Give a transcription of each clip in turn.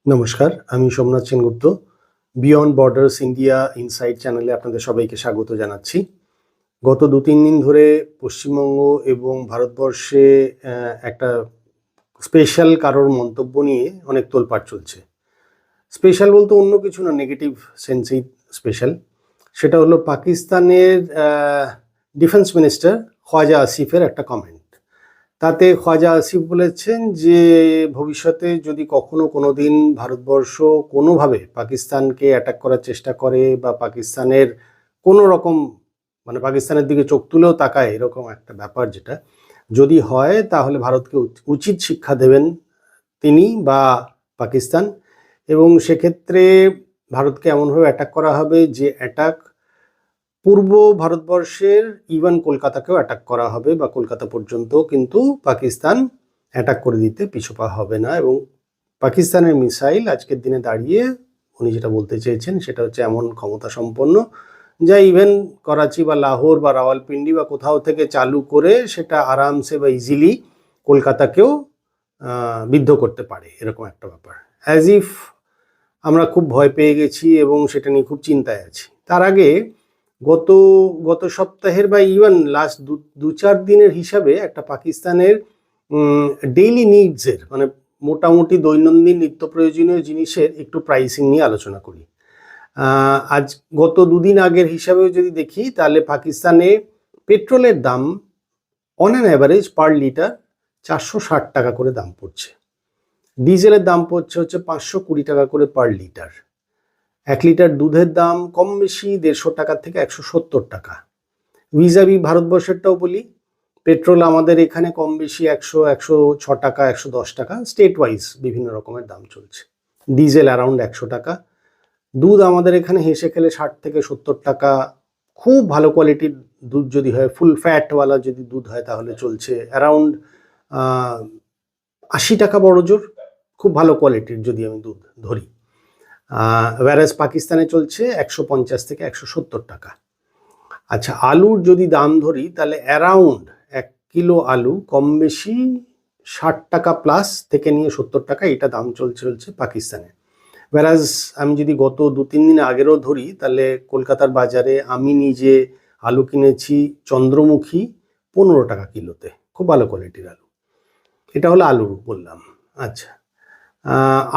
নমস্কার, আমি Somnath Sengupta. Beyond borders India insight চ্যানেলে আপনাদের সবাইকে স্বাগত জানাচ্ছি। গত ২-৩ দিন ধরে পশ্চিমবঙ্গ এবং ভারতবর্ষে একটা স্পেশাল কারোর মন্তব্য নিয়ে অনেক তোলপাড় চলছে। স্পেশাল বলতে অন্য কিছু না, নেগেটিভ সেন্সেই স্পেশাল। সেটা হলো পাকিস্তানের ডিফেন্স মিনিস্টার খোয়াজা আসিফের একটা কমেন্ট। তাতে খোয়াজা আসিফ বলেছেন যে ভবিষ্যতে যদি কখনো কোনো দিন ভারতবর্ষ কোনোভাবে পাকিস্তানকে অ্যাটাক করার চেষ্টা করে বা পাকিস্তানের কোনো রকম পাকিস্তানের দিকে চোখ তুলেও তাকায়, এরকম একটা ব্যাপার যেটা যদি হয়, তাহলে ভারতকে উচিত শিক্ষা দেবেন তিনি বা পাকিস্তান। এবং সেক্ষেত্রে ভারতকে এমনভাবে অ্যাটাক করা হবে যে অ্যাটাক পূর্ব ভারতবর্ষের ইভেন কলকাতাকেও অ্যাটাক করা হবে, বা কলকাতা পর্যন্ত কিন্তু পাকিস্তান অ্যাটাক করে দিতে পিছুপা হবে না। এবং পাকিস্তানের মিসাইল আজকের দিনে দাঁড়িয়ে উনি যেটা বলতে চেয়েছেন সেটা হচ্ছে এমন ক্ষমতা সম্পন্ন যা ইভেন করাচি বা লাহোর বা রাওয়ালপিন্ডি বা কোথাও থেকে চালু করে সেটা আরামসে বা ইজিলি কলকাতাকেও বিদ্ধ করতে পারে, এরকম একটা ব্যাপার। অ্যাজ ইফ আমরা খুব ভয় পেয়ে গেছি এবং সেটা নিয়ে খুব চিন্তায় আছি। তার আগে গত সপ্তাহের বা ইভেন লাস্ট ২-৪ দিনের হিসাবে একটা পাকিস্তানের ডেইলি নিডসের মোটামুটি দৈনন্দিন নিত্য প্রয়োজনীয় জিনিসের একটু প্রাইসিং নিয়ে আলোচনা করি। আজ গত ২ দিন আগের হিসাবেও যদি দেখি, তাহলে পাকিস্তানে পেট্রোলের দাম on an average per litre ৪৬০ টাকা করে দাম পড়ছে। ডিজেলের দাম পড়ছে ৫২০ টাকা করে পার লিটার। ১ লিটার দুধের দাম কম বেশি ১৫০ টাকা থেকে ১৭০ টাকা। ভিজাভি ভারতবর্ষেরটাও বলি, পেট্রোল আমাদের এখানে কম বেশি ১০০-১০৬ টাকা, ১১০ টাকা, স্টেট ওয়াইজ বিভিন্ন রকমের দাম চলছে। ডিজেল অ্যারাউন্ড ১০০ টাকা। দুধ আমাদের এখানে হেসে খেলে ৬০ থেকে ৭০ টাকা। খুব ভালো কোয়ালিটির দুধ যদি হয়, ফুল ফ্যাটওয়ালা যদি দুধ হয়, তাহলে চলছে অ্যারাউন্ড ৮০ টাকা বড় জোর, খুব ভালো কোয়ালিটির যদি আমি দুধ ধরি। ওয়ারাস পাকিস্তানে চলছে ১৫০ থেকে ১৭০ টাকা। আচ্ছা, আলুর যদি দাম ধরি, তাহলে অ্যারাউন্ড ১ কিলো আলু কম বেশি ৬০ টাকা প্লাস থেকে নিয়ে ৭০ টাকা, এটা দাম চলছে পাকিস্তানে। ওয়ারাস আমি যদি গত ২-৩ দিন আগেরও ধরি, তাহলে কলকাতার বাজারে আমি নিজে আলু কিনেছি চন্দ্রমুখী ১৫ টাকা কিলোতে, খুব ভালো কোয়ালিটির আলু। এটা হলো আলু বললাম। আচ্ছা,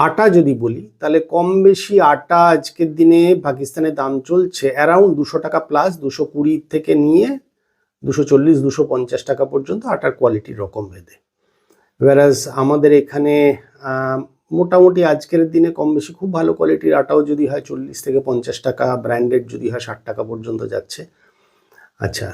আটা যদি বলি, তাহলে কম বেশি আটা আজকের দিনে পাকিস্তানের দাম চলছে অ্যারাউন্ড ২০০ টাকা প্লাস, ২২০ থেকে নিয়ে ২৪০-২৫০ টাকা পর্যন্ত আটার কোয়ালিটির রকম ভেদে। ওয়ারাস আমাদের এখানে মোটামুটি আজকের দিনে কম বেশি খুব ভালো কোয়ালিটির আটাও যদি হয় ৪০ থেকে ৫০ টাকা, ব্র্যান্ডেড যদি হয় ৬০ টাকা পর্যন্ত যাচ্ছে। আচ্ছা,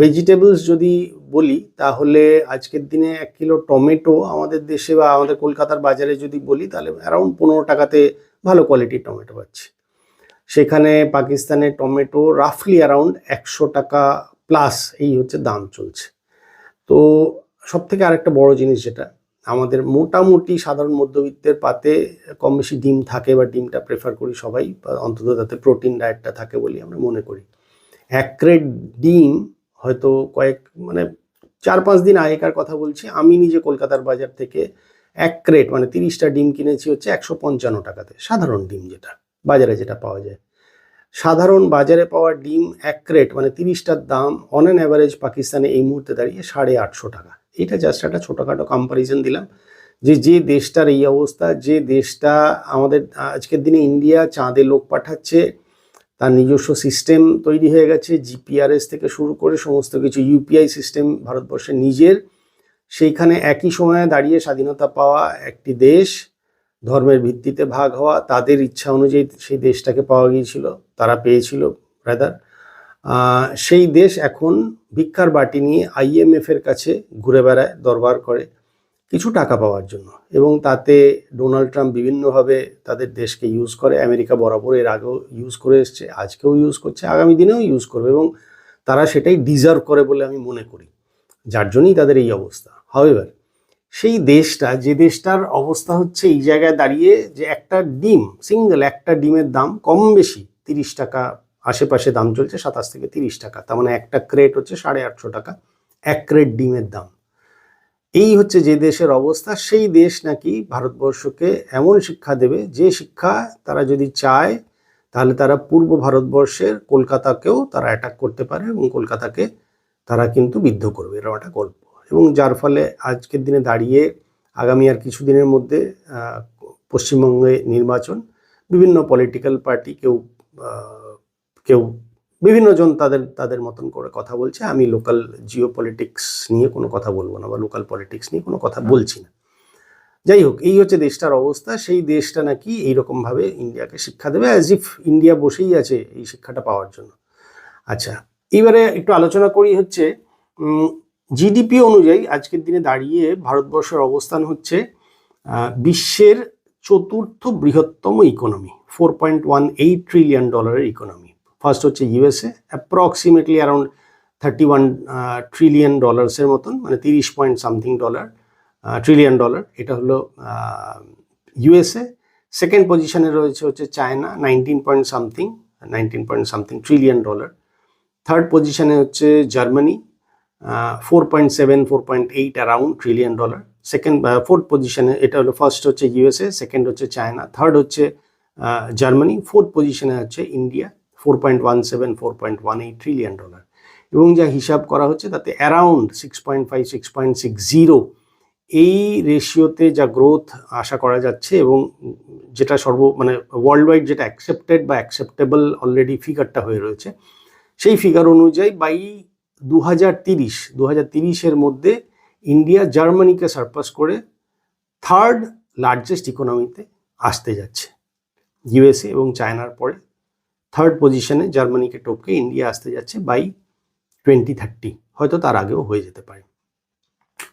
ভেজিটেবলস যদি বলি, তাহলে আজকের দিনে ১ কিলো টমেটো আমাদের দেশে বা আমাদের কলকাতার বাজারে যদি বলি, তাহলে অ্যারাউন্ড ১৫ টাকাতে ভালো কোয়ালিটির টমেটো পাচ্ছি। সেখানে পাকিস্তানের টমেটো রাফলি অ্যারাউন্ড ১০০ টাকা প্লাস এই হচ্ছে দাম চলছে। তো সব থেকে আরেকটা বড় জিনিস, যেটা আমাদের মোটামুটি সাধারণ মধ্যবিত্তের পাতে কম বেশি ডিম থাকে, বা ডিমটা প্রেফার করি সবাই, বা অন্তত তাতে প্রোটিন ডায়েটটা থাকে বলে আমরা মনে করি। ১ ক্রেট ডিম হয়তো ৪-৫ দিন আগেকার কথা বলছি, আমি নিজে কলকাতার বাজার থেকে ১ ক্রেট ৩০টা ডিম কিনেছি ১৫৫ টাকাতে। সাধারণ ডিম যেটা বাজারে যেটা পাওয়া যায়, সাধারণ বাজারে পাওয়া ডিম ১ ক্রেট ৩০টার দাম অন অ্যান অ্যাভারেজ পাকিস্তানে এই মুহূর্তে দাঁড়িয়ে ৮৫০ টাকা। এটা জাস্ট একটা ছোটোখাটো কম্পারিজন দিলাম যে দেশটার এই অবস্থা, যে দেশটা আমাদের আজকের দিনে ইন্ডিয়া চাঁদে লোক পাঠাচ্ছে, তার নিজস্ব সিস্টেম তৈরি হয়ে গেছে, জিপিআরএস থেকে শুরু করে সমস্ত কিছু, ইউপিআই সিস্টেম ভারতবর্ষের নিজের। সেইখানে একই সময়ে দাঁড়িয়ে স্বাধীনতা পাওয়া একটি দেশ, ধর্মের ভিত্তিতে ভাগ হওয়া, তাদের ইচ্ছা অনুযায়ী সেই দেশটাকে পাওয়া গিয়েছিল, তারা পেয়েছিল রাদার। সেই দেশ এখন ভিক্ষার বাটি নিয়ে আইএমএফের কাছে ঘুরে বেড়ায়, দরবার করে কিছু টাকা পাওয়ার জন্য। এবং তাতে ডোনাল্ড ট্রাম্প বিভিন্নভাবে তাদের দেশকে ইউজ করে। আমেরিকা বরাবর এর আগেও ইউজ করে এসছে, আজকেও ইউজ করছে, আগামী দিনেও ইউজ করবে, এবং তারা সেটাই ডিজার্ভ করে বলে আমি মনে করি, যার জন্যই তাদের এই অবস্থা। হাউএভার, সেই দেশটা, যে দেশটার অবস্থা হচ্ছে এই জায়গায় দাঁড়িয়ে, যে একটা ডিম, সিঙ্গেল একটা ডিমের দাম কম বেশি ৩০ টাকা আশেপাশে দাম চলছে, ২৭ থেকে ৩০ টাকা, তার মানে একটা ক্রেট হচ্ছে ৮৫০ টাকা ১ ক্রেট ডিমের দাম। এই হচ্ছে যে দেশের অবস্থা, সেই দেশ নাকি ভারতবর্ষকে এমন শিক্ষা দেবে যে শিক্ষা তারা যদি চায় তাহলে তারা পূর্ব ভারতবর্ষের কলকাতাকেও তারা অ্যাটাক করতে পারে এবং কলকাতাকে তারা কিন্তু বিদ্ধ করবে, এরকম একটা গল্প। এবং যার ফলে আজকের দিনে দাঁড়িয়ে আগামী আর কিছুদিনের মধ্যে পশ্চিমবঙ্গে নির্বাচন, বিভিন্ন পলিটিক্যাল পার্টি কেউ কেউ বিভিন্ন জন তাদের মতন করে কথা বলছে। আমি লোকাল জিও পলিটিক্স নিয়ে কোনো কথা বলবো না বা লোকাল পলিটিক্স নিয়ে কোনো কথা বলছি না। যাই হোক, এই হচ্ছে দেশটার অবস্থা। সেই দেশটা নাকি এইরকমভাবে ইন্ডিয়াকে শিক্ষা দেবে, অ্যাজ ইফ ইন্ডিয়া বসেই আছে এই শিক্ষাটা পাওয়ার জন্য। আচ্ছা, এবারে একটু আলোচনা করি হচ্ছে জিডিপি অনুযায়ী আজকের দিনে দাঁড়িয়ে ভারতবর্ষের অবস্থান হচ্ছে বিশ্বের চতুর্থ বৃহত্তম ইকোনমি, $4.18 ট্রিলিয়ন ইকোনমি। ফার্স্ট হচ্ছে ইউএসএ, অ্যাপ্রক্সিমেটলি অ্যারাউন্ড 31 ট্রিলিয়ন ডলার্সের মতন, মানে 30 পয়েন্ট সামথিং ট্রিলিয়ন ডলার, এটা হলো ইউএসএ। সেকেন্ড পজিশনে রয়েছে হচ্ছে China, 19 point something trillion dollar. Third পজিশনে হচ্ছে Germany, 4.8 around trillion dollar. Fourth পজিশনে, এটা হলো ফার্স্ট হচ্ছে ইউএসএ, সেকেন্ড হচ্ছে চায়না, থার্ড হচ্ছে জার্মানি, ফোর্থ পজিশনে হচ্ছে ইন্ডিয়া, 4.18 ট্রিলিয়ন ডলার। এবং যা হিসাব করা হচ্ছে তাতে অ্যারাউন্ড 6.5 6.60 এই রেশিওতে যা গ্রোথ আশা করা যাচ্ছে, এবং যেটা মানে ওয়ার্ল্ড ওয়াইড যেটা অ্যাকসেপ্টেবল অলরেডি ফিগারটা হয়ে রয়েছে, সেই ফিগার অনুযায়ী বাই 2030 মধ্যে ইন্ডিয়া জার্মানিকে সারপাস করে থার্ড লার্জেস্ট ইকোনমিতে আসতে যাচ্ছে। ইউএসএ এবং চায়নার পরে থার্ড পজিশনে জার্মানিকে টপকে ইন্ডিয়া আসতে যাচ্ছে বাই 2030, হয়তো তার আগেও হয়ে যেতে পারে।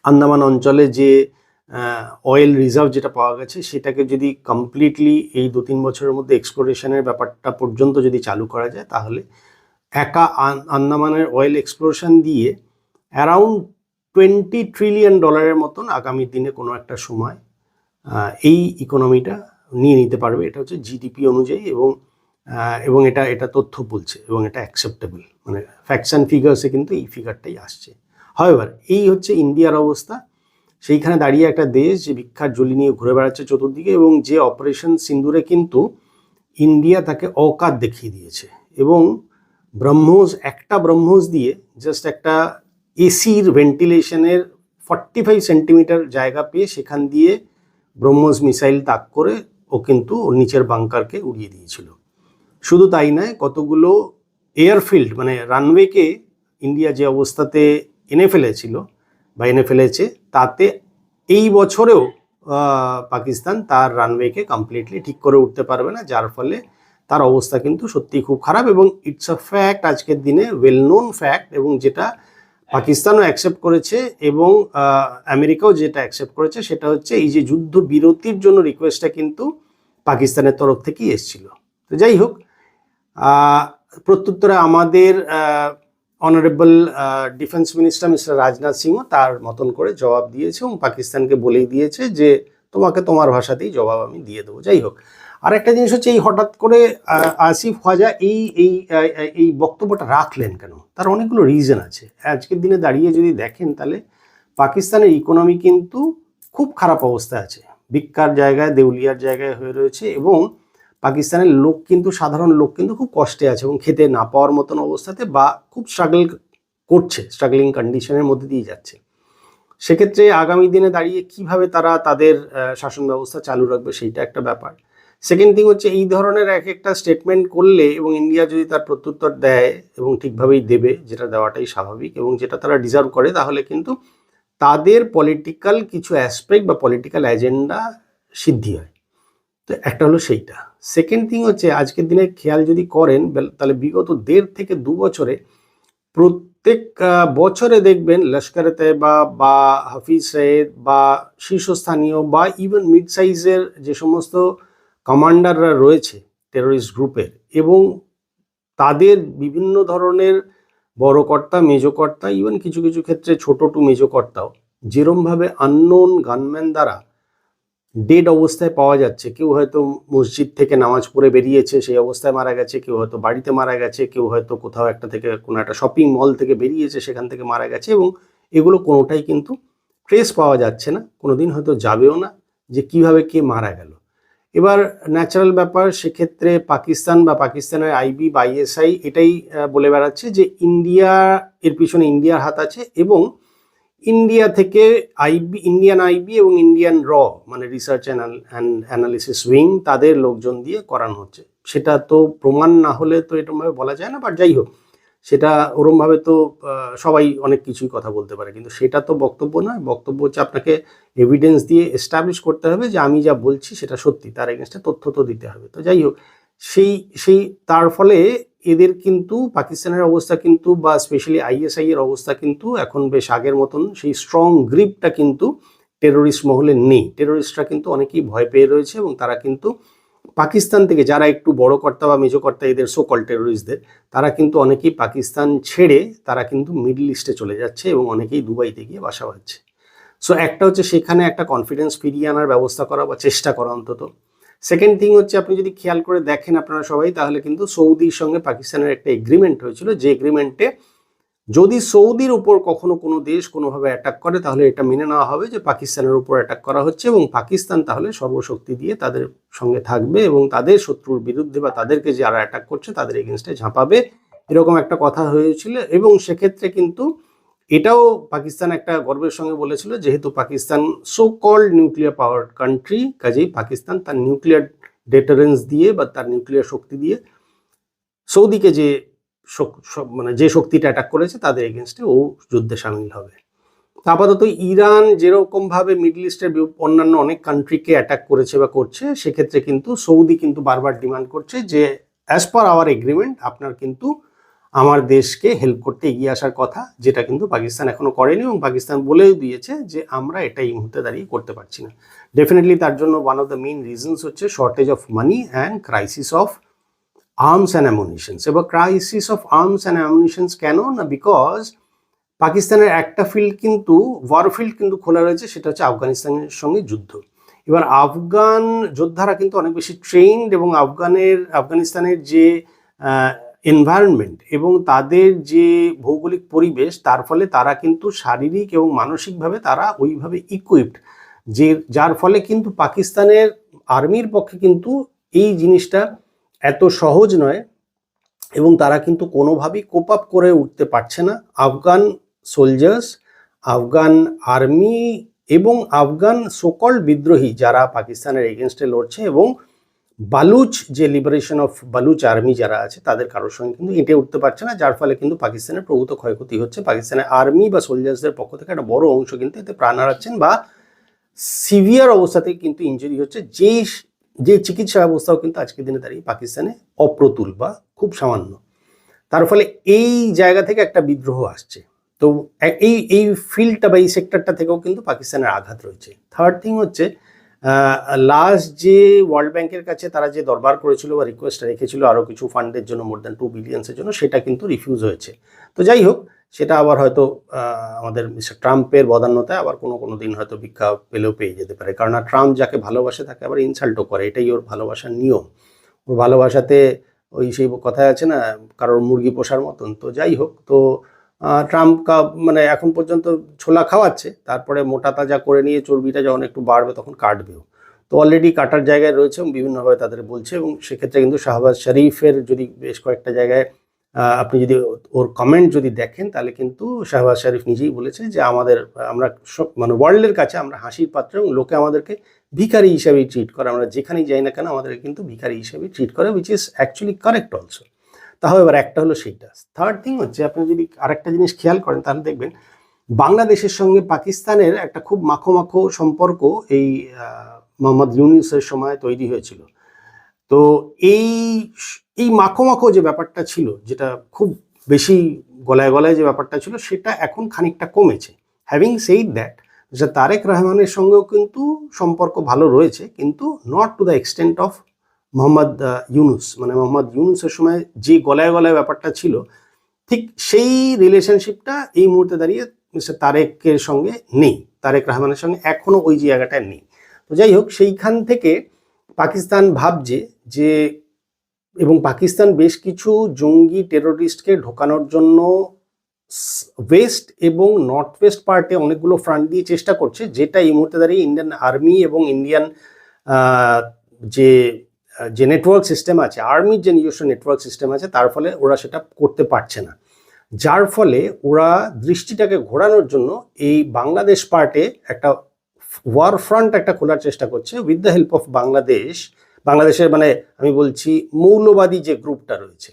আন্দামান অঞ্চলে যে অয়েল রিজার্ভ যেটা পাওয়া গেছে, সেটাকে যদি কমপ্লিটলি এই 2-3 বছরের মধ্যে এক্সপ্লোরেশনের ব্যাপারটা পর্যন্ত যদি চালু করা যায়, তাহলে একা আন্দামানের অয়েল এক্সপ্লোরেশন দিয়ে অ্যারাউন্ড $20 ট্রিলিয়ন মতন আগামী দিনে কোনো একটা সময় এই ইকোনমিটা নিয়ে নিতে পারবে। এটা হচ্ছে জিডিপি অনুযায়ী, এবং এটা তথ্য বলছে এবং এটা অ্যাকসেপ্টেবল, মানে ফ্যাক্টস অ্যান্ড ফিগার্সে কিন্তু এই ফিগারটাই আসছে। হাওয়েভার, এই হচ্ছে ইন্ডিয়ার অবস্থা। সেইখানে দাঁড়িয়ে একটা দেশ যে বিখ্যাত জলি নিয়ে ঘুরে বেড়াচ্ছে চতুর্দিকে, এবং যে অপারেশন সিন্দুরে কিন্তু ইন্ডিয়া তাকে অকাত দেখিয়ে দিয়েছে, এবং একটা ব্রহ্মোস দিয়ে জাস্ট একটা এসির ভেন্টিলেশনের 45 সেন্টিমিটার জায়গা পেয়ে সেখান দিয়ে ব্রহ্মোস মিসাইল তাক করে ও কিন্তু ওর নিচের বাংকারকে উড়িয়ে দিয়েছিল। শুধু তাই নয়, কতগুলো এয়ারফিল্ড, মানে রানওয়েকে ইন্ডিয়া যে অবস্থাতে এনে ফেলেছে, তাতে এই বছরেও পাকিস্তান তার রানওয়েকে কমপ্লিটলি ঠিক করে উঠতে পারবে না, যার ফলে তার অবস্থা কিন্তু সত্যিই খুব খারাপ। এবং ইটস আ ফ্যাক্ট, আজকের দিনে ওয়েল নোন ফ্যাক্ট, এবং যেটা পাকিস্তানও অ্যাকসেপ্ট করেছে এবং আমেরিকাও যেটা অ্যাকসেপ্ট করেছে, সেটা হচ্ছে এই যে যুদ্ধ বিরতির জন্য রিকোয়েস্টটা কিন্তু পাকিস্তানের তরফ থেকেই এসেছিল। তো যাই হোক, প্রত্যুত্তরে আমাদের honourable defence minister mister Rajnath সিংও তার মতন করে জবাব দিয়েছে এবং পাকিস্তানকে বলেই দিয়েছে যে তোমাকে তোমার ভাষাতেই জবাব আমি দিয়ে দেবো। যাই হোক, আর একটা জিনিস হচ্ছে, এই হঠাৎ করে আসিফ খাজা এই বক্তব্যটা রাখলেন কেন? তার অনেকগুলো রিজন আছে। আজকের দিনে দাঁড়িয়ে যদি দেখেন, তাহলে পাকিস্তানের ইকোনমি কিন্তু খুব খারাপ অবস্থায় আছে, ভিক্ষার জায়গায়, দেউলিয়ার জায়গায় হয়ে রয়েছে, এবং পাকিস্তানের লোক কিন্তু, সাধারণ লোক কিন্তু খুব কষ্টে আছে এবং খেতে না পাওয়ার মতন অবস্থাতে, বা খুব স্ট্রাগলিং কন্ডিশনের মধ্যে দিয়ে যাচ্ছে। সেক্ষেত্রে আগামী দিনে দাঁড়িয়ে কিভাবে তারা তাদের শাসন ব্যবস্থা চালু রাখবে, সেইটা একটা ব্যাপার। সেকেন্ড থিং হচ্ছে, এই ধরনের একটা স্টেটমেন্ট করলে এবং ইন্ডিয়া যদি তার প্রত্যুত্তর দেয়, এবং ঠিকভাবেই দেবে, যেটা দেওয়াটাই স্বাভাবিক এবং যেটা তারা ডিজার্ভ করে, তাহলে কিন্তু তাদের পলিটিক্যাল কিছু অ্যাসপেক্ট বা পলিটিক্যাল এজেন্ডা সিদ্ধি হয়। তো একটা হলো সেইটা। সেকেন্ড থিং হচ্ছে, আজকের দিনে খেয়াল যদি করেন, তাহলে বিগত 1.5 থেকে 2 বছরে প্রত্যেক বছরে দেখবেন লস্কর তৈবা বা হাফিজ সঈদ বা শীর্ষস্থানীয় বা ইভেন মিড সাইজের যে সমস্ত কমান্ডাররা রয়েছে টেরোরিস্ট গ্রুপের, এবং তাদের বিভিন্ন ধরনের বড় কর্তা, মেজো কর্তা, ইভেন কিছু কিছু ক্ষেত্রে ছোট টু মেজো কর্তাও যেরমভাবে আননোন গানম্যান দ্বারা ডেড অবস্থায় পাওয়া যাচ্ছে। কেউ হয়তো মসজিদ থেকে নামাজ পড়ে বেরিয়েছে, সেই অবস্থায় মারা গেছে, কেউ হয়তো বাড়িতে মারা গেছে, কেউ হয়তো কোথাও একটা থেকে কোনো একটা শপিং মল থেকে বেরিয়েছে, সেখান থেকে মারা গেছে, এবং এগুলো কোনোটাই কিন্তু ট্রেস পাওয়া যাচ্ছে না, কোনোদিন হয়তো যাবেও না যে কিভাবে কে মারা গেল। এবার ন্যাচারাল ব্যাপার, সেক্ষেত্রে পাকিস্তান বা পাকিস্তানের আইবি বা আইএসআই এটাই বলে বেড়াচ্ছে যে ইন্ডিয়া, এর পিছনে ইন্ডিয়ার হাত আছে, এবং ইন্ডিয়া থেকে ইন্ডিয়ান আইবি এবং ইন্ডিয়ান মানে রিসার্চ অ্যান্ড অ্যানালিসিস উইং, তাদের লোকজন দিয়ে করানো হচ্ছে। সেটা তো প্রমাণ না হলে তো এরকমভাবে বলা যায় না, বাট যাই হোক, সেটা ওরমভাবে তো সবাই অনেক কিছুই কথা বলতে পারে, কিন্তু সেটা তো বক্তব্য নয়। বক্তব্য হচ্ছে আপনাকে এভিডেন্স দিয়ে এস্টাবলিশ করতে হবে যে আমি যা বলছি সেটা সত্যি, তার এগেনস্টে তথ্য তো দিতে হবে। তো যাই হোক, সেই তার ফলে এদের কিন্তু পাকিস্তানের অবস্থা কিন্তু, বা স্পেশালি আইএসআই এর অবস্থা কিন্তু এখন বেশ আগের মতন সেই স্ট্রং গ্রিপটা কিন্তু টেরোরিস্ট মহলে নেই। টেরোরিস্টরা কিন্তু অনেকেই ভয় পেয়ে রয়েছে, এবং তারা কিন্তু পাকিস্তান থেকে, যারা একটু বড় কর্তা বা মেজো কর্তা এদের সোকল টেরোরিস্টদের, তারা কিন্তু অনেকেই পাকিস্তান ছেড়ে তারা কিন্তু মিডল ইস্টে চলে যাচ্ছে, এবং অনেকেই দুবাইতে গিয়ে বাসা বাঁধছে। সো একটা হচ্ছে সেখানে একটা কনফিডেন্স ফিরিয়ে আনার ব্যবস্থা করা বা চেষ্টা করা অন্তত। সেকেন্ড থিং হচ্ছে, আপনি যদি খেয়াল করে দেখেন আপনারা সবাই, তাহলে কিন্তু সৌদির সঙ্গে পাকিস্তানের একটা এগ্রিমেন্ট হয়েছিল, যে এগ্রিমেন্টে যদি সৌদির উপর কখনো কোনো দেশ কোনোভাবে অ্যাটাক করে, তাহলে এটা মেনে নেওয়া হবে যে পাকিস্তানের উপর অ্যাটাক করা হচ্ছে, এবং পাকিস্তান তাহলে সর্বশক্তি দিয়ে তাদের সঙ্গে থাকবে, এবং তাদের শত্রুর বিরুদ্ধে বা তাদেরকে যারা অ্যাটাক করছে তাদের এগেনস্টে ঝাঁপাবে, এরকম একটা কথা হয়েছিল। এবং সেক্ষেত্রে কিন্তু এটাও পাকিস্তান একটা গর্বের সঙ্গে বলেছিল, যেহেতু Pakistan so called nuclear power country, কাজেই পাকিস্তান তার নিউক্লিয়ার ডেটারেন্স দিয়ে বা তার নিউক্লিয়ার শক্তি দিয়ে সৌদিকে যে মানে যে শক্তিটা অ্যাটাক করেছে তাদের এগেনস্টে ও যুদ্ধে সামিল হবে। আপাতত ইরান যেরকমভাবে মিডল ইস্টের অন্যান্য অনেক কান্ট্রিকে অ্যাটাক করেছে বা করছে, সেক্ষেত্রে কিন্তু সৌদি কিন্তু বারবার ডিমান্ড করছে যে অ্যাজ পার আওয়ার এগ্রিমেন্ট আপনার কিন্তু আমার দেশকে হেল্প করতে এগিয়ে আসার কথা, যেটা কিন্তু পাকিস্তান এখনো করেনি, এবং পাকিস্তান বলেও দিয়েছে যে আমরা এটা এই মুহূর্তে দাঁড়িয়ে করতে পারছি না। ডেফিনেটলি তার জন্য one of the main reasons হচ্ছে shortage of money and crisis of arms and ammunitions. এবার crisis of arms and ammunitions কেন না, বিকজ পাকিস্তানের একটা ফিল্ড কিন্তু ওয়ারফিল্ড কিন্তু খোলা রয়েছে, সেটা হচ্ছে আফগানিস্তানের সঙ্গে যুদ্ধ। এবার আফগান যোদ্ধারা কিন্তু অনেক বেশি ট্রেইনড, এবং আফগানিস্তানের যে এনভায়রনমেন্ট এবং তাদের যে ভৌগোলিক পরিবেশ, তার ফলে তারা কিন্তু শারীরিক এবং মানসিকভাবে তারা ওইভাবে ইকুইপড, যার ফলে কিন্তু পাকিস্তানের আর্মির পক্ষে কিন্তু এই জিনিসটা এত সহজ নয়, এবং তারা কিন্তু কোনোভাবেই কোপ আপ করে উঠতে পারছে না। আফগান সোলজার্স, আফগান আর্মি এবং আফগান সোকল বিদ্রোহী যারা পাকিস্তানের এগেনস্টে লড়ছে, এবং বালুচ যে লিবারেশন অফ বালুচ আর্মি যারা আছে, তাদের কারোর সঙ্গে কিন্তু এঁটে উঠতে পারছে না, যার ফলে কিন্তু পাকিস্তানের প্রভূত ক্ষয়ক্ষতি হচ্ছে। পাকিস্তানের আর্মি বা সোলজার্সদের পক্ষ থেকে একটা বড় অংশ কিন্তু এতে প্রাণ হারাচ্ছেন, বা সিভিয়ার অবস্থাতে কিন্তু ইনজুরি হচ্ছে, যে চিকিৎসা ব্যবস্থাও কিন্তু আজকের দিনে দাঁড়িয়ে পাকিস্তানে অপ্রতুল বা খুব সামান্য। তার ফলে এই জায়গা থেকে একটা বিদ্রোহ আসছে। তো এই ফিল্ডটা বা এই সেক্টরটা থেকেও কিন্তু পাকিস্তানের আঘাত রয়েছে। থার্ড থিং হচ্ছে, লাস্ট যে ওয়ার্ল্ড ব্যাংকের কাছে তারা যে দরবার করেছিল বা রিকোয়েস্ট রেখেছিল আরও কিছু ফান্ডের জন্য, মোর দ্যান 2 বিলিয়নসের জন্য, সেটা কিন্তু রিফিউজ হয়েছে। তো যাই হোক, সেটা আবার হয়তো আমাদের মিস্টার ট্রাম্পের বদান্যতায় আবার কোনো দিন হয়তো ভিক্ষা পেলেও পেয়ে যেতে পারে, কারণ ট্রাম্প যাকে ভালোবাসে তাকে আবার ইনসাল্টও করে, এটাই ওর ভালোবাসার নিয়ম। ওর ভালোবাসাতে ওই সেই কথায় আছে না, কারোর মুরগি পোষার মতন। তো যাই হোক, তো ট্রাম্প মানে এখন পর্যন্ত ছোলা খাওয়াচ্ছে, তারপরে মোটা তাজা করে নিয়ে চর্বিটা যখন একটু বাড়বে তখন কাটবেও। তো অলরেডি কাটার জায়গায় রয়েছে এবং বিভিন্নভাবে তাদের বলছে, এবং সেক্ষেত্রে কিন্তু শাহবাজ শরীফের যদি বেশ কয়েকটা জায়গায় আপনি যদি ওর কমেন্ট যদি দেখেন, তাহলে কিন্তু শাহবাজ শরীফ নিজেই বলেছে যে আমরা সব মানে ওয়ার্ল্ডের কাছে আমরা হাসির পাত্র, এবং লোকে আমাদেরকে ভিখারি হিসাবেই ট্রিট করে, আমরা যেখানেই যাই না কেন আমাদেরকে কিন্তু ভিখারি হিসাবেই ট্রিট করে, which is actually correct also. তাহলে এবার একটা হলো সেইটা। থার্ড থিং হচ্ছে, আপনি যদি আরেকটা জিনিস খেয়াল করেন, তাহলে দেখবেন বাংলাদেশের সঙ্গে পাকিস্তানের একটা খুব মাখো সম্পর্ক এই মোহাম্মদ ইউনূসের সময় তৈরি হয়েছিল। তো এই মাখো যে ব্যাপারটা ছিল, যেটা খুব বেশি গলায় যে ব্যাপারটা ছিল, সেটা এখন খানিকটা কমেছে। হ্যাভিং সেইড দ্যাট, তারেক রহমানের সঙ্গেও কিন্তু সম্পর্ক ভালো রয়েছে, কিন্তু not to the extent of Mohammad Yunus. মানে মোহাম্মদ ইউনূসের সময় যে গলায় ব্যাপারটা ছিল, ঠিক সেই রিলেশনশিপটা এই মুহূর্তে দাঁড়িয়ে মিস্টার তারেকের সঙ্গে নেই, তারেক রহমানের সঙ্গে এখনও ওই জায়গাটা নেই। তো যাই হোক, সেইখান থেকে পাকিস্তান ভাবছে যে, এবং পাকিস্তান বেশ কিছু জঙ্গি টেরোরিস্টকে ঢোকানোর জন্য ওয়েস্ট এবং নর্থ ওয়েস্ট পার্টে অনেকগুলো ফ্রন্ট দিয়ে চেষ্টা করছে, যেটা এই মুহূর্তে দাঁড়িয়ে ইন্ডিয়ান আর্মি এবং ইন্ডিয়ান যে যে নেটওয়ার্ক সিস্টেম আছে, আর্মির যে নিজস্ব নেটওয়ার্ক সিস্টেম আছে, তার ফলে ওরা সেটা করতে পারছে না। যার ফলে ওরা দৃষ্টিটাকে ঘোরানোর জন্য এই বাংলাদেশ পার্টে একটা ওয়ার ফ্রন্ট একটা খোলার চেষ্টা করছে উইথ দ্য হেল্প অফ বাংলাদেশের মানে আমি বলছি মৌলবাদী যে গ্রুপটা রয়েছে,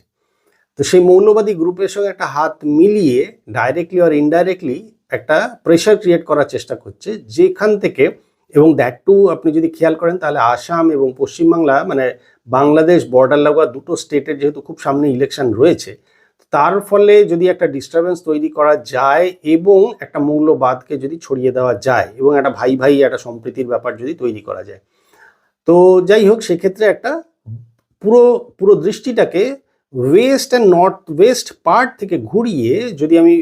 তো সেই মৌলবাদী গ্রুপের সঙ্গে একটা হাত মিলিয়ে ডাইরেক্টলি আর ইনডাইরেক্টলি একটা প্রেশার ক্রিয়েট করার চেষ্টা করছে, যেখান থেকে, এবং দ্যাট টু আপনি যদি খেয়াল করেন তাহলে আসাম এবং পশ্চিমবাংলা মানে বাংলাদেশ বর্ডার লাগোয়া দুটো স্টেটের যেহেতু খুব সামনে ইলেকশন রয়েছে, তার ফলে যদি একটা ডিস্টারবেন্স তৈরি করা যায় এবং একটা মৌলবাদকে যদি ছড়িয়ে দেওয়া যায় এবং একটা ভাই ভাই একটা সম্প্রীতির ব্যাপার যদি তৈরি করা যায়, তো যাই হোক সেক্ষেত্রে একটা পুরো দৃষ্টিটাকে west and north west part থেকে ঘুরিয়ে যদি আমি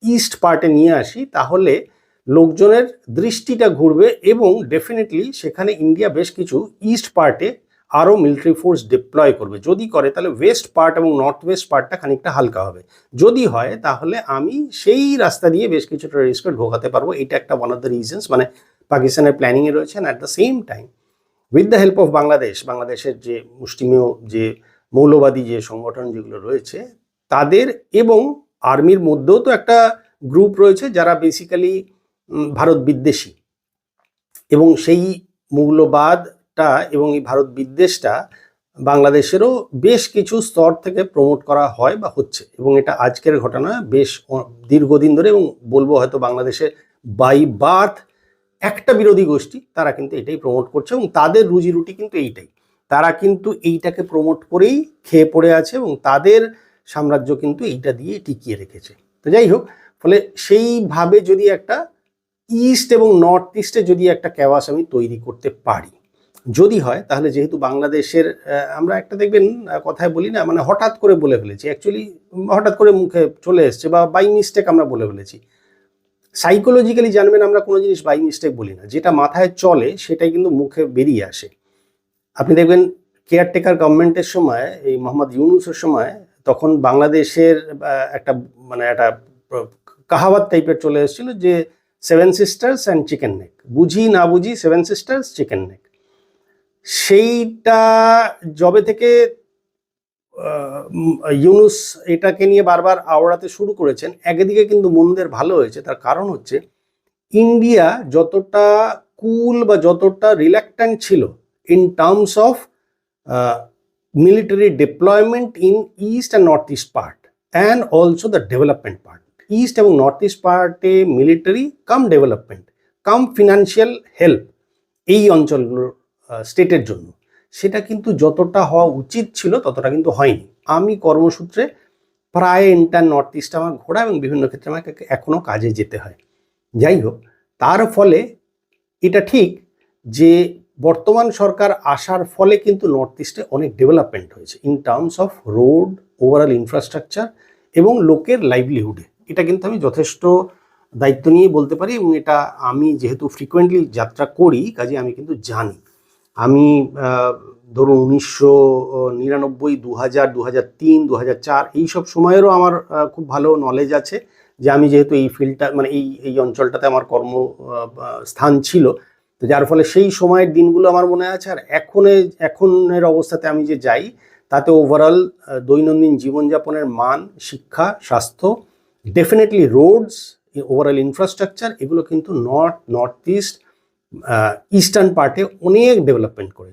ইস্ট পার্টে নিয়ে আসি, তাহলে লোকজনের দৃষ্টিটা ঘুরবে এবং ডেফিনেটলি সেখানে ইন্ডিয়া বেশ কিছু ইস্ট পার্টে আরও মিলিটারি ফোর্স ডিপ্লয় করবে। যদি করে তাহলে ওয়েস্ট পার্ট এবং নর্থ ওয়েস্ট পার্টটা খানিকটা হালকা হবে। যদি হয় তাহলে আমি সেই রাস্তা দিয়ে বেশ কিছু টেররিস্টকে ঢোকাতে পারবো। এটা একটা ওয়ান অফ দ্য রিজনস, মানে পাকিস্তানের প্ল্যানিংয়ে রয়েছে। At the same time with the help of বাংলাদেশের যে মুষ্টিমেয় যে মৌলবাদী যে সংগঠন যেগুলো রয়েছে তাদের এবং আর্মির মধ্যেও তো একটা গ্রুপ রয়েছে যারা বেসিক্যালি ভারত বিদ্বেষী, এবং সেই মৌলবাদটা এবং এই ভারত বিদ্বেষটা বাংলাদেশেরও বেশ কিছু স্তর থেকে প্রমোট করা হয় বা হচ্ছে, এবং এটা আজকের ঘটনা, বেশ দীর্ঘদিন ধরে, এবং বলবো হয়তো বাংলাদেশে বাই বার্থ একটা বিরোধী গোষ্ঠী তারা কিন্তু এটাই প্রমোট করছে এবং তাদের রুজি রুটি কিন্তু এইটাই, তারা কিন্তু এইটাকে প্রমোট করেই খেয়ে পড়ে আছে এবং তাদের সাম্রাজ্য কিন্তু এইটা দিয়ে টিকিয়ে রেখেছে। তো যাই হোক, ফলে সেইভাবে যদি একটা ইস্ট এবং নর্থ ইস্টে যদি একটা ক্যাওয়াস আমি তৈরি করতে পারি, যদি হয় তাহলে, যেহেতু বাংলাদেশের আমরা একটা দেখবেন কথায় বলি না, মানে হঠাৎ করে বলে ফেলেছি, অ্যাকচুয়ালি হঠাৎ করে মুখে চলে এসছে বা বাই মিস্টেক আমরা বলে ফেলেছি। সাইকোলজিক্যালি জানবেন আমরা কোনো জিনিস বাই মিস্টেক বলি না, যেটা মাথায় চলে সেটাই কিন্তু মুখে বেরিয়ে আসে। আপনি দেখবেন কেয়ারটেকার গভর্নমেন্টের সময়, এই মোহাম্মদ ইউনূসের সময়, তখন বাংলাদেশের একটা মানে একটা কাহাওয়াত টাইপের চলে এসেছিল যে 7 সিস্টার্স অ্যান্ড চিকেন নেক, বুঝি না বুঝি 7 সিস্টার্স চিকেন নেক। সেইটা জবে থেকে ইউনূস এটাকে নিয়ে বারবার আওড়াতে শুরু করেছেন, একদিকে কিন্তু মন্দের ভালো হয়েছে। তার কারণ হচ্ছে ইন্ডিয়া যতটা কুল বা যতটা রিল্যাক্ট্যান্ট ছিল in terms of military deployment in east and northeast part and also the development part, east এবং northeast পার্টে মিলিটারি কাম ডেভেলপমেন্ট কাম ফিনান্সিয়াল হেল্প এই অঞ্চলগুলোর স্টেটের জন্য, সেটা কিন্তু যতটা হওয়া উচিত ছিল ততটা কিন্তু হয়নি। আমি কর্মসূত্রে প্রায় এন্টার নর্থ ইস্ট আমার ঘোরা এবং বিভিন্ন ক্ষেত্রে আমাকে এখনও কাজে যেতে হয়। যাই হোক, তার ফলে এটা ঠিক যে বর্তমান সরকার আসার ফলে কিন্তু নর্থ ইস্টে অনেক ডেভেলপমেন্ট হয়েছে in terms of road, overall infrastructure এবং লোকের লাইভলিহুডে। এটা কিন্তু আমি যথেষ্ট দায়িত্ব নিয়ে বলতে পারি, এবং এটা আমি যেহেতু ফ্রিকোয়েন্টলি যাত্রা করি কাজে আমি কিন্তু জানি। আমি ধরুন 1999, 2000, 2003, 2004 এইসব সময়েরও আমার খুব ভালো নলেজ আছে, যে আমি যেহেতু এই ফিল্ডটা মানে এই অঞ্চলটাতে আমার কর্মস্থান ছিল, তো যার ফলে সেই সময়ের দিনগুলো আমার মনে আছে। আর এখনের অবস্থাতে আমি যে যাই, তাতে ওভারঅল দৈনন্দিন জীবনযাপনের মান, শিক্ষা, স্বাস্থ্য, ডেফিনেটলি রোডস, ওভারঅল ইনফ্রাস্ট্রাকচার, এগুলো কিন্তু নর্থ ইস্ট ইস্টার্ন পার্টে অনেক ডেভেলপমেন্ট করে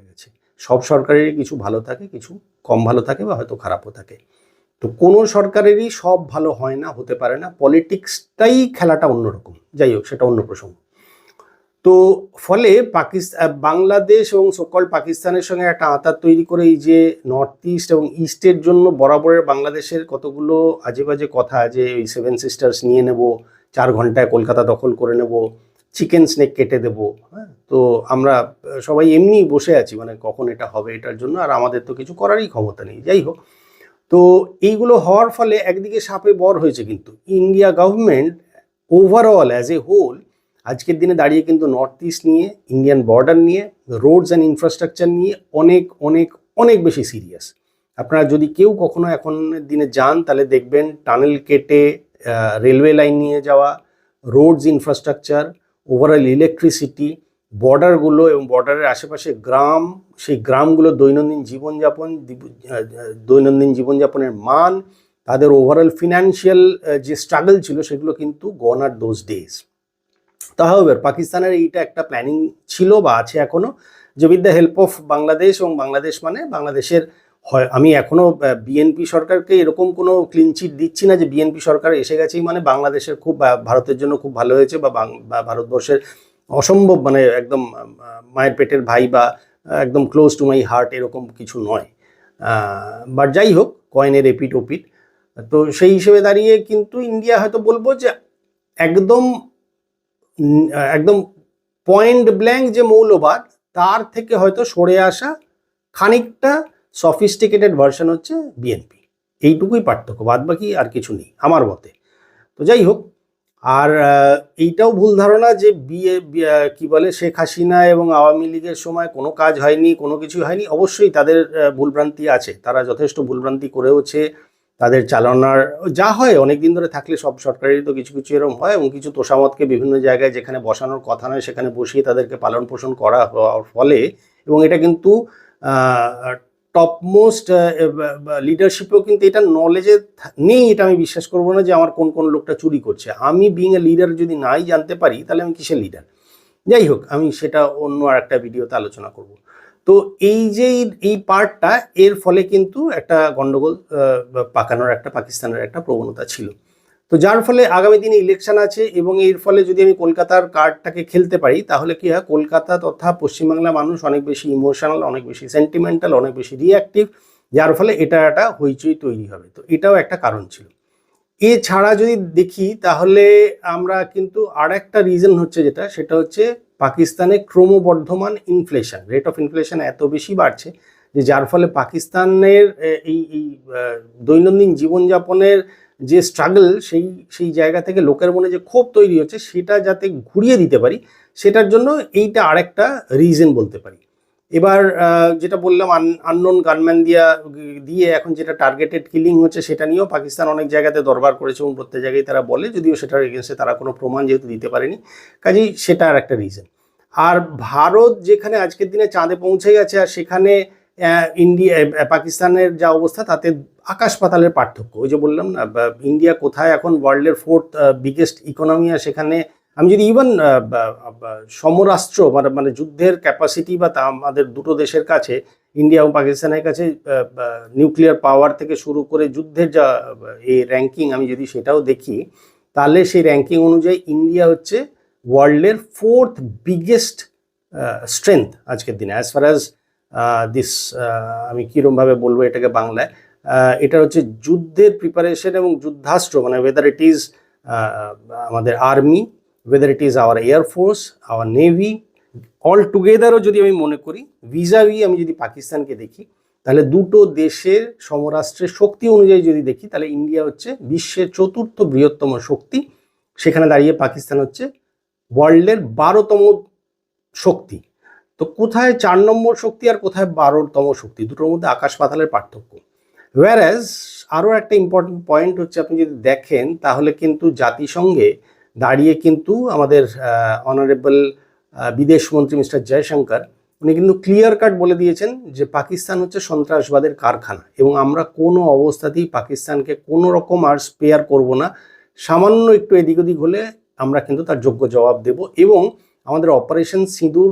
গেছে। সব সরকারেরই কিছু ভালো থাকে, কিছু কম ভালো থাকে বা হয়তো খারাপও থাকে। তো কোনো সরকারেরই সব ভালো হয় না, হতে পারে না, পলিটিক্সটাই খেলাটা অন্যরকম। যাই হোক, সেটা অন্য প্রসঙ্গ। তো ফলে বাংলাদেশ এবং সকল পাকিস্তানের সঙ্গে একটা আঁতাত তৈরি করে এই যে নর্থ ইস্ট এবং ইস্টের জন্য বরাবরের বাংলাদেশের কতগুলো আজে বাজে কথা, যে ওই 7 সিস্টার্স নিয়ে নেব, 4 ঘন্টায় কলকাতা দখল করে নেব, চিকেন স্নেক কেটে দেব, হ্যাঁ, তো আমরা সবাই এমনি বসে আছি, মানে কখন এটা হবে এটার জন্য, আর আমাদের তো কিছু করারই ক্ষমতা নেই। যাই হোক, তো এইগুলো হওয়ার ফলে একদিকে সাপে বর হয়েছে, কিন্তু India government overall as a whole আজকের দিনে দাঁড়িয়ে কিন্তু নর্থ ইস্ট নিয়ে, ইন্ডিয়ান বর্ডার নিয়ে, রোডস অ্যান্ড ইনফ্রাস্ট্রাকচার নিয়ে অনেক অনেক অনেক বেশি সিরিয়াস। আপনারা যদি কেউ কখনো এখন দিনে যান তাহলে দেখবেন টানেল কেটে রেলওয়ে লাইন নিয়ে যাওয়া, রোডস ইনফ্রাস্ট্রাকচার, ওভারঅল ইলেকট্রিসিটি, বর্ডারগুলো এবং বর্ডারের আশেপাশে গ্রাম, সেই গ্রামগুলো দৈনন্দিন জীবনযাপনের মান, তাদের ওভারঅল ফিনান্সিয়াল যে স্ট্রাগল ছিল সেগুলো কিন্তু গন আর দোজ ডেজ। তাহলে পাকিস্তানের এইটা একটা প্ল্যানিং ছিল বা আছে এখনো, যে with the help of Bangladesh, এবং বাংলাদেশ মানে বাংলাদেশের হয়, আমি এখনো বিএনপি সরকারকে এরকম কোনো ক্লিন চিট দিচ্ছি না যে বিএনপি সরকার এসে গেছেই মানে বাংলাদেশের খুব ভারতের জন্য খুব ভালো হয়েছে বা ভারতবর্ষের অসম্ভব মানে একদম মায়ের পেটের ভাই বা একদম ক্লোজ টু মাই হার্ট এরকম কিছু নয়। বাট যাই হোক, কয়েনের এপিট ওপিট, তো সেই হিসেবে দাঁড়িয়ে কিন্তু ইন্ডিয়া হয়তো বলবো যে একদম পয়েন্ট ব্ল্যাঙ্ক যে মৌলবাদ তার থেকে হয়তো সরে আসা খানিকটা সফিস্টিকেটেড ভার্সন হচ্ছে বিএনপি, এইটুকুই পার্থক্য, বাদ বাকি আর কিছু নেই আমার মতে। তো যাই হোক, আর এইটাও ভুল ধারণা যে কি বলে শেখ হাসিনা এবং আওয়ামী লীগের সময় কোনো কাজ হয়নি, কোনো কিছু হয়নি। অবশ্যই তাদের ভুলভ্রান্তি আছে, তারা যথেষ্ট ভুলভ্রান্তি করেওছে, তাদের চালানোর যা হয় অনেক দিন ধরে থাকলে সব সরকারেরই তো কিছু কিছু এরকম হয়, এবং কিছু তোষামতকে বিভিন্ন জায়গায় যেখানে বসানোর কথা নয় সেখানে বসিয়ে তাদেরকে পালন পোষণ করা হওয়ার ফলে, এবং এটা কিন্তু টপমোস্ট লিডারশিপেও কিন্তু এটা নলেজে নেই, এটা আমি বিশ্বাস করবো না যে আমার কোন কোন লোকটা চুরি করছে। আমি বিং এ লিডার যদি নাই জানতে পারি তাহলে আমি কিসের লিডার? যাই হোক, আমি সেটা অন্য আর একটা ভিডিওতে আলোচনা করব। তো এই যে এই পার্টটা, এর ফলে কিন্তু একটা গন্ডগোল পাকানোর একটা পাকিস্তানের একটা প্রবণতা ছিল। তো যার ফলে আগামী দিনে ইলেকশন আছে, এবং এর ফলে যদি আমি কলকাতার কার্ডটাকে খেলতে পারি তাহলে কি হয়, কলকাতা তথা পশ্চিমবাংলার মানুষ অনেক বেশি ইমোশনাল, অনেক বেশি সেন্টিমেন্টাল, অনেক বেশি রিয়াক্টিভ, যার ফলে এটা একটা হইচই তৈরি হবে। তো এটাও একটা কারণ ছিল। এছাড়া যদি দেখি তাহলে আমরা কিন্তু আর একটা রিজন হচ্ছে যেটা, সেটা হচ্ছে পাকিস্তানে ক্রমবর্ধমান ইনফ্লেশন, রেট অফ ইনফ্লেশন এত বেশি বাড়ছে যে যার ফলে পাকিস্তানের এই দৈনন্দিন জীবনযাপনের যে স্ট্রাগল, সেই জায়গা থেকে লোকের মনে যে ক্ষোভ তৈরি হচ্ছে সেটা যাতে ঘুরিয়ে দিতে পারি, সেটার জন্য এইটা আরেকটা রিজন বলতে পারি। এবার যেটা বললাম, আননোন গানম্যান দিয়ে এখন যেটা টার্গেটেড কিলিং হচ্ছে সেটা নিয়েও পাকিস্তান অনেক জায়গাতে দরবার করেছে, এবং প্রত্যেক জায়গায় তারা বলে, যদিও সেটার এগেনস্টে তারা কোনো প্রমাণ যেহেতু দিতে পারেনি, কাজেই সেটা আর একটা রিজন। আর ভারত যেখানে আজকের দিনে চাঁদে পৌঁছে গেছে, আর সেখানে পাকিস্তানের যা অবস্থা তাতে আকাশ পাতালের পার্থক্য। ওই যে বললাম না, ইন্ডিয়া কোথায় এখন ওয়ার্ল্ডের 4th বিগেস্ট ইকোনমি, আর সেখানে আমি যদি ইভেন সমরাষ্ট্র মানে যুদ্ধের ক্যাপাসিটি বা আমাদের দুটো দেশের কাছে, ইন্ডিয়া এবং পাকিস্তানের কাছে নিউক্লিয়ার পাওয়ার থেকে শুরু করে যুদ্ধের যা এই র্যাঙ্কিং, আমি যদি সেটাও দেখি তাহলে সেই র্যাঙ্কিং অনুযায়ী ইন্ডিয়া হচ্ছে ওয়ার্ল্ডের 4th বিগেস্ট স্ট্রেংথ আজকের দিনে, অ্যাজ ফার অ্যাজ দিস, আমি কীরকমভাবে বলবো এটাকে বাংলায়, এটা হচ্ছে যুদ্ধের প্রিপারেশন এবং যুদ্ধাস্ত্র, মানে ওয়েদার ইট ইজ আমাদের army, whether it is our air force, our navy, all togetherও যদি আমি মনে করি, ভিজাভি আমি যদি পাকিস্তানকে দেখি, তাহলে দুটো দেশের সমরাষ্ট্রের শক্তি অনুযায়ী যদি দেখি তাহলে ইন্ডিয়া হচ্ছে বিশ্বের 4র্থ বৃহত্তম শক্তি, সেখানে দাঁড়িয়ে পাকিস্তান হচ্ছে ওয়ার্ল্ডের 12তম শক্তি। তো কোথায় 4 নম্বর শক্তি আর কোথায় 12তম শক্তি, দুটোর মধ্যে আকাশ পাতালের পার্থক্য। ওয়ারাজ আরও একটা ইম্পর্টেন্ট পয়েন্ট হচ্ছে, আপনি যদি দেখেন তাহলে কিন্তু জাতিসংঘে দাঁড়িয়ে কিন্তু আমাদের অনারেবল বিদেশমন্ত্রী মিস্টার জয়শঙ্কর, উনি কিন্তু ক্লিয়ার কাট বলে দিয়েছেন যে পাকিস্তান হচ্ছে সন্ত্রাসবাদের কারখানা, এবং আমরা কোনো অবস্থাতেই পাকিস্তানকে কোনো রকম আর স্পেয়ার করব না। সামান্য একটু এদিক ওদিক হলে আমরা কিন্তু তার যোগ্য জবাব দেব, এবং আমাদের অপারেশন সিন্দুর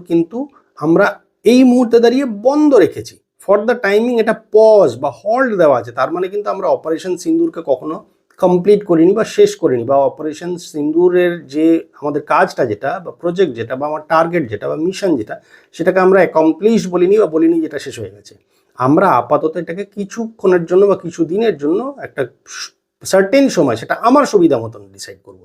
কিন্তু আমরা এই মুহূর্তে দাঁড়িয়ে বন্ধ রেখেছি ফর দ্য টাইমিং, এটা পজ বা হল্ট দেওয়া আছে। তার মানে কিন্তু আমরা অপারেশন সিন্দুরকে কখনো কমপ্লিট করিনি বা শেষ করিনি, বা অপারেশন সিন্দুরের যে আমাদের কাজটা যেটা বা প্রজেক্ট যেটা বা আমার টার্গেট যেটা বা মিশন যেটা, সেটাকে আমরা অ্যাকমপ্লিশ বলিনি বা বলিনি যেটা শেষ হয়ে গেছে। আমরা আপাতত এটাকে কিছুক্ষণের জন্য বা কিছু দিনের জন্য একটা সার্টেন সময়, সেটা আমার সুবিধা মতন ডিসাইড করব,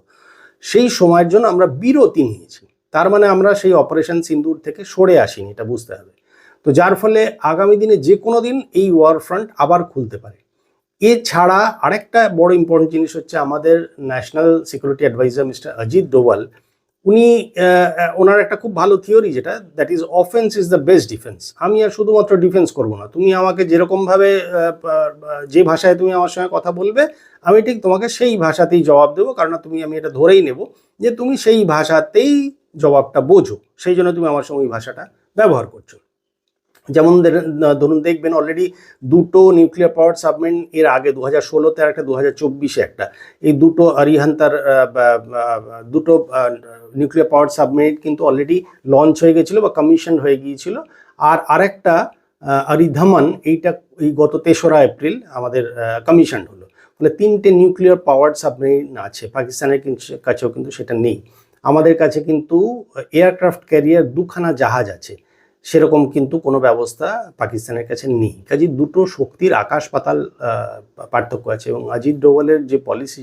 সেই সময়ের জন্য আমরা বিরতি নিয়েছি। তার মানে আমরা সেই অপারেশন সিন্দুর থেকে সরে আসিনি, এটা বুঝতে হবে। তো যার ফলে আগামী দিনে যে কোনো দিন এই ওয়ার ফ্রন্ট আবার খুলতে পারে। এছাড়া আরেকটা বড় ইম্পর্টেন্ট জিনিস হচ্ছে, আমাদের national security adviser mister Ajit Doval, উনি ওনার একটা খুব ভালো থিওরি, যেটা that is offence is the best defence. আমি আর শুধুমাত্র ডিফেন্স করবো না, তুমি আমাকে যেরকমভাবে যে ভাষায় তুমি আমার সঙ্গে কথা বলবে, আমি ঠিক তোমাকে সেই ভাষাতেই জবাব দেবো, কারণ আমি এটা ধরেই নেব যে তুমি সেই ভাষাতেই জবাবটা বোঝো, সেই জন্য তুমি আমার সঙ্গে ওই ভাষাটা ব্যবহার করছো। যেমন ধরুন দেখবেন অলরেডি দুটো নিউক্লিয়ার পাওয়ার সাবমেরিন এর আগে 2016-তে আর একটা 2024-এ একটা, এই দুটো আরিহান্তার দুটো নিউক্লিয়ার পাওয়ার সাবমেরিন কিন্তু অলরেডি লঞ্চ হয়ে গেছিলো বা কমিশন হয়ে গিয়েছিল। আর আরেকটা আরিধামান, এইটা এই গত 3রা এপ্রিল আমাদের কমিশন হলো। ফলে 3টে নিউক্লিয়ার পাওয়ার সাবমেরিন আছে, পাকিস্তানের কাছেও কিন্তু সেটা নেই। আমাদের কাছে কিন্তু এয়ারক্রাফট ক্যারিয়ার 2খানা জাহাজ আছে, সেরকম কিন্তু কোনো ব্যবস্থা পাকিস্তানের কাছে নেই। কাজে দুটো শক্তির আকাশ পাতাল পার্থক্য আছে। এবং অজিত ডোভালের যে পলিসি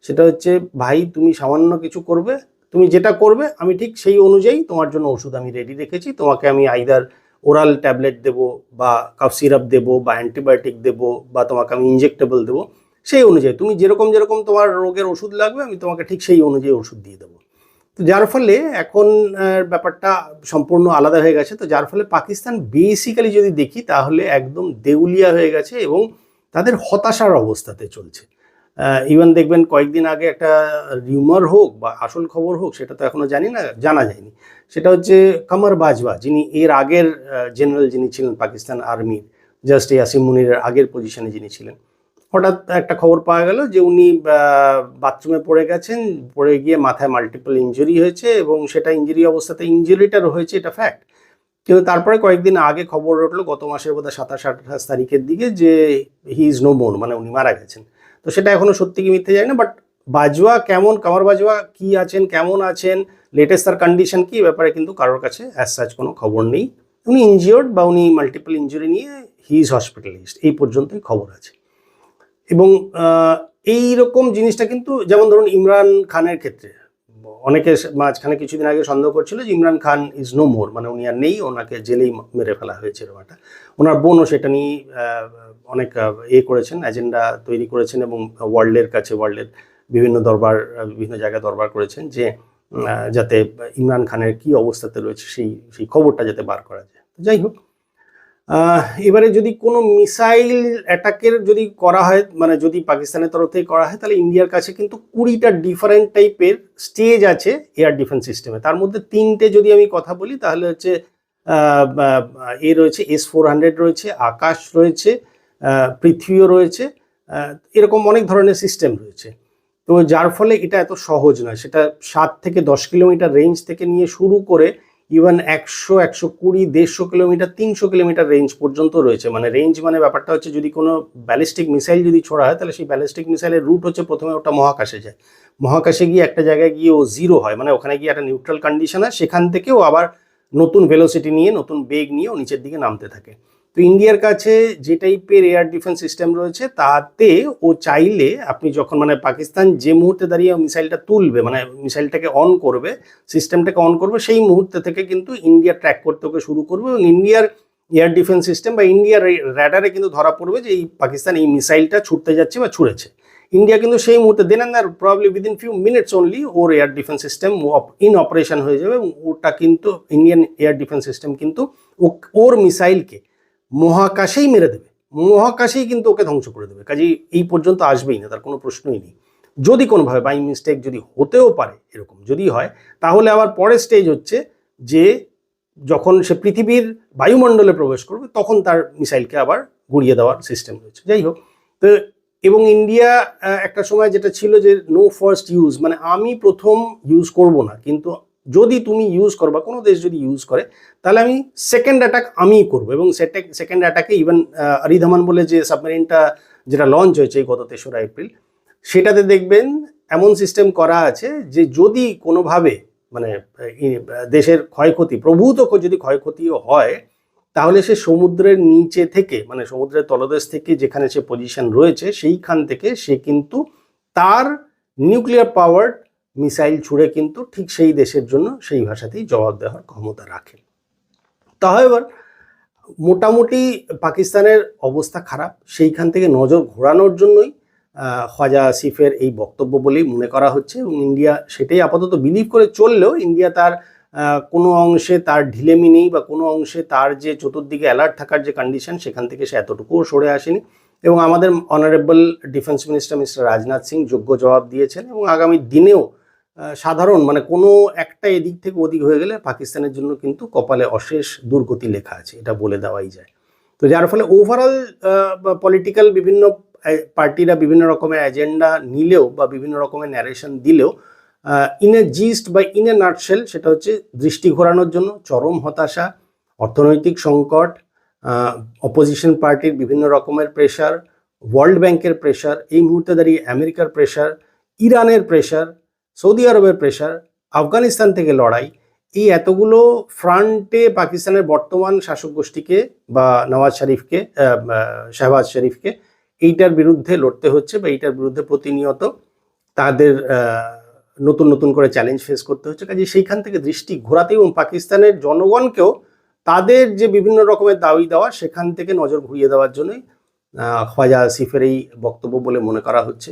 সেটা হচ্ছে, ভাই তুমি সামান্য কিছু করবে, তুমি যেটা করবে আমি ঠিক সেই অনুযায়ী তোমার জন্য ওষুধ আমি রেডি রেখেছি, তোমাকে আমি আইদার ওরাল ট্যাবলেট দেবো বা কাফ সিরাপ দেবো বা অ্যান্টিবায়োটিক দেবো বা তোমাকে আমি ইনজেক্টেবল দেবো, সেই অনুযায়ী তুমি যেরকম তোমার রোগের ওষুধ লাগবে আমি তোমাকে ঠিক সেই অনুযায়ী ওষুধ দিয়ে দেবো। তো যার ফলে এখন ব্যাপারটা সম্পূর্ণ আলাদা হয়ে গেছে। তো যার ফলে পাকিস্তান বেসিক্যালি যদি দেখি তাহলে একদম দেউলিয়া হয়ে গেছে এবং তাদের হতাশার অবস্থাতে চলছে। ইভেন দেখবেন কয়েকদিন আগে একটা রিউমার হোক বা আসল খবর হোক, সেটা তো এখনো জানা যায়নি, সেটা হচ্ছে কমর বাজওয়া, যিনি এর আগের জেনারেল যিনি ছিলেন পাকিস্তান আর্মির, জাস্ট ইয়াসিন মুনিরের আগের পজিশনে যিনি ছিলেন, হঠাৎ একটা খবর পাওয়া গেল যে উনি বাথরুমে পড়ে গেছেন, পড়ে গিয়ে মাথায় মাল্টিপল ইঞ্জুরি হয়েছে এবং সেটা ইঞ্জুরি অবস্থাতে ইঞ্জুরিটারও হয়েছে, এটা ফ্যাক্ট। কিন্তু তারপরে কয়েকদিন আগে খবর উঠলো গত মাসের বোধহয় 27-28 তারিখের দিকে যে হি ইজ নো মোর, মানে উনি মারা গেছেন। তো সেটা এখনো সত্যি কি মিথ্যে যায় না, বাট বাজওয়া কেমন, কামার বাজওয়া কি আছেন, কেমন আছেন, লেটেস্ট তার কন্ডিশন কি, ব্যাপারে কিন্তু কারোর কাছে অ্যাজ সাচ কোনো খবর নেই। উনি ইনজিওর্ড বা উনি মাল্টিপল ইঞ্জুরি নিয়ে হি ইজ হসপিটালাইজড, এই পর্যন্তই খবর আছে। এবং এই রকম জিনিসটা কিন্তু, যেমন ধরুন ইমরান খানের ক্ষেত্রে অনেকে মাঝখানে কিছুদিন আগে সন্দেহ করছিল যে Imran Khan is no more, মানে উনি আর নেই, ওনাকে জেলেই মেরে ফেলা হয়েছে এরকমটা। ওনার বোনও সেটা নিয়ে অনেক করেছেন, এজেন্ডা তৈরি করেছেন এবং ওয়ার্ল্ডের বিভিন্ন জায়গায় দরবার করেছেন যে যাতে ইমরান খানের কি অবস্থাতে রয়েছে সেই খবরটা যাতে বার করা যায়। যাই হোক, এবারে যদি কোনো মিসাইল অ্যাটাকের যদি করা হয়, মানে যদি পাকিস্তানের তরফ থেকে করা হয়, তাহলে ইন্ডিয়ার কাছে কিন্তু 20টা ডিফারেন্ট টাইপের স্টেজ আছে এয়ার ডিফেন্স সিস্টেমে। তার মধ্যে 3টে যদি আমি কথা বলি তাহলে হচ্ছে রয়েছে S-400 রয়েছে, আকাশ রয়েছে, পৃথিবীও রয়েছে, এরকম অনেক ধরনের সিস্টেম রয়েছে। তো যার ফলে এটা এত সহজ নয়, সেটা 7 থেকে 10 কিলোমিটার রেঞ্জ থেকে নিয়ে শুরু করে ইভেন 100, 120, 150 কিলোমিটার, 300 কিলোমিটার রেঞ্জ পর্যন্ত রয়েছে। মানে রেঞ্জ মানে ব্যাপারটা হচ্ছে, যদি কোনো ব্যালিস্টিক মিসাইল যদি ছোড়া হয় তাহলে সেই ব্যালিস্টিক মিসাইলের রুট হচ্ছে প্রথমে ওটা মহাকাশে যায়, মহাকাশে গিয়ে একটা জায়গায় গিয়ে ও জিরো হয়, মানে ওখানে গিয়ে একটা নিউট্রাল কন্ডিশন হয়, সেখান থেকে ও আবার নতুন ভেলোসিটি নিয়ে, নতুন বেগ নিয়ে ও নিচের দিকে নামতে থাকে। তো ইন্ডিয়ার কাছে যে টাইপের এয়ার ডিফেন্স সিস্টেম রয়েছে তাতে ও চাইলে, আপনি যখন মানে পাকিস্তান যে মুহূর্তে দাঁড়িয়ে মিসাইলটা তুলবে, মানে মিসাইলটাকে অন করবে, সিস্টেমটাকে অন করবে, সেই মুহূর্তে থেকে কিন্তু ইন্ডিয়া ট্র্যাক করতে ওকে শুরু করবে এবং ইন্ডিয়ার এয়ার ডিফেন্স সিস্টেম বা ইন্ডিয়ার র্যাডারে কিন্তু ধরা পড়বে যে এই পাকিস্তান এই মিসাইলটা ছুটতে যাচ্ছে বা ছুড়েছে। ইন্ডিয়া কিন্তু সেই মুহূর্তে দেন আর probably within few minutes only ওর air defence system in operation হয়ে যাবে এবং ওটা কিন্তু ইন্ডিয়ান এয়ার ডিফেন্স সিস্টেম কিন্তু ওর মিসাইলকে মহাকাশেই মেরে দেবে, মহাকাশেই কিন্তু ওকে ধ্বংস করে দেবে। কাজেই এই পর্যন্ত আসবেই না, তার কোনো প্রশ্নই নেই। যদি কোনোভাবে বাই মিস্টেক যদি হতেও পারে, এরকম যদি হয়, তাহলে আবার পরের স্টেজ হচ্ছে যে যখন সে পৃথিবীর বায়ুমণ্ডলে প্রবেশ করবে তখন তার মিসাইলকে আবার গুড়িয়ে দেওয়ার সিস্টেম রয়েছে। যাই হোক, তো এবং ইন্ডিয়া একটা সময় যেটা ছিল যে নো ফার্স্ট ইউজ, মানে আমি প্রথম ইউজ করব না, কিন্তু যদি তুমি ইউজ করো বা কোনো দেশ যদি ইউজ করে তাহলে আমি সেকেন্ড অ্যাটাক আমিই করবো। এবং সেকেন্ড অ্যাটাকে ইভেন আরিধামান বলে যে সাবমেরিনটা যেটা লঞ্চ হয়েছে গত 3রা এপ্রিল, সেটাতে দেখবেন এমন সিস্টেম করা আছে যে যদি কোনোভাবে মানে দেশের ক্ষয়ক্ষতি, প্রভূত যদি ক্ষয়ক্ষতিও হয়, তাহলে সে সমুদ্রের নিচে থেকে, মানে সমুদ্রের তলদেশ থেকে যেখানে সে পজিশন রয়েছে সেইখান থেকে সে কিন্তু তার নিউক্লিয়ার পাওয়ার মিসাইল ছুড়ে কিন্তু ঠিক সেই দেশের জন্য সেই ভাষাতেই জবাব দেওয়ার ক্ষমতা রাখে। তাহলে মোটামুটি পাকিস্তানের অবস্থা খারাপ, সেইখান থেকে নজর ঘোরানোর জন্যই খ্বাজা আসিফের এই বক্তব্য বলেই মনে করা হচ্ছে, এবং ইন্ডিয়া সেটাই আপাতত বিলিভ করে চললেও ইন্ডিয়া তার কোনো অংশে তার ঢিলেমি নেই, বা কোনো অংশে তার যে চতুর্দিকে অ্যালার্ট থাকার যে কন্ডিশন সেখান থেকে সে এতটুকুও সরে আসেনি। এবং আমাদের honourable defence minister mister Rajnath Singh যোগ্য জবাব দিয়েছেন, এবং আগামী দিনেও সাধারণ মানে কোনো একটা এদিক থেকে ওদিক হয়ে গেলে পাকিস্তানের জন্য কিন্তু কপালে অশেষ দুর্গতি লেখা আছে, এটা বলে দেওয়াই যায়। তো যার ফলে ওভারঅল পলিটিক্যাল বিভিন্ন পার্টিরা বিভিন্ন রকমের এজেন্ডা নিলেও বা বিভিন্ন রকমের ন্যারেশন দিলেও ইন এ জিস্ট বা ইন এ নাটশেল সেটা হচ্ছে দৃষ্টি ঘোরানোর জন্য চরম হতাশা, অর্থনৈতিক সংকট, অপোজিশন পার্টির বিভিন্ন রকমের প্রেশার, ওয়ার্ল্ড ব্যাংকের প্রেশার, এই মুহূর্তে দাঁড়িয়ে আমেরিকার প্রেশার, ইরানের প্রেশার, সৌদি আরবের প্রেশার, আফগানিস্তান থেকে লড়াই, এই এতগুলো ফ্রন্টে পাকিস্তানের বর্তমান শাসক গোষ্ঠীকে বা নওয়াজ শরীফকে, শাহবাজ শরীফকে এইটার বিরুদ্ধে লড়তে হচ্ছে, বা এইটার বিরুদ্ধে প্রতিনিয়ত তাদের নতুন নতুন করে চ্যালেঞ্জ ফেস করতে হচ্ছে। কাজে সেইখান থেকে দৃষ্টি ঘোরাতে এবং পাকিস্তানের জনগণকেও তাদের যে বিভিন্ন রকমের দাবি দেওয়া সেখান থেকে নজর ঘুরিয়ে দেওয়ার জন্যই খ্বাজা আসিফের এই বক্তব্য বলে মনে করা হচ্ছে।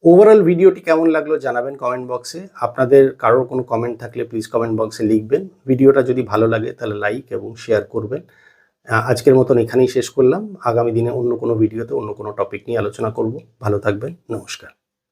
ওভারঅল ভিডিওটি কেমন লাগলো জানাবেন কমেন্ট বক্সে। আপনাদের কারোর কোনো কমেন্ট থাকলে প্লিজ কমেন্ট বক্সে লিখবেন। ভিডিওটা যদি ভালো লাগে তাহলে লাইক এবং শেয়ার করবেন। আজকের মতন এখানেই শেষ করলাম। আগামী দিনে অন্য কোনো ভিডিওতে অন্য কোনো টপিক নিয়ে আলোচনা করব। ভালো থাকবেন, নমস্কার।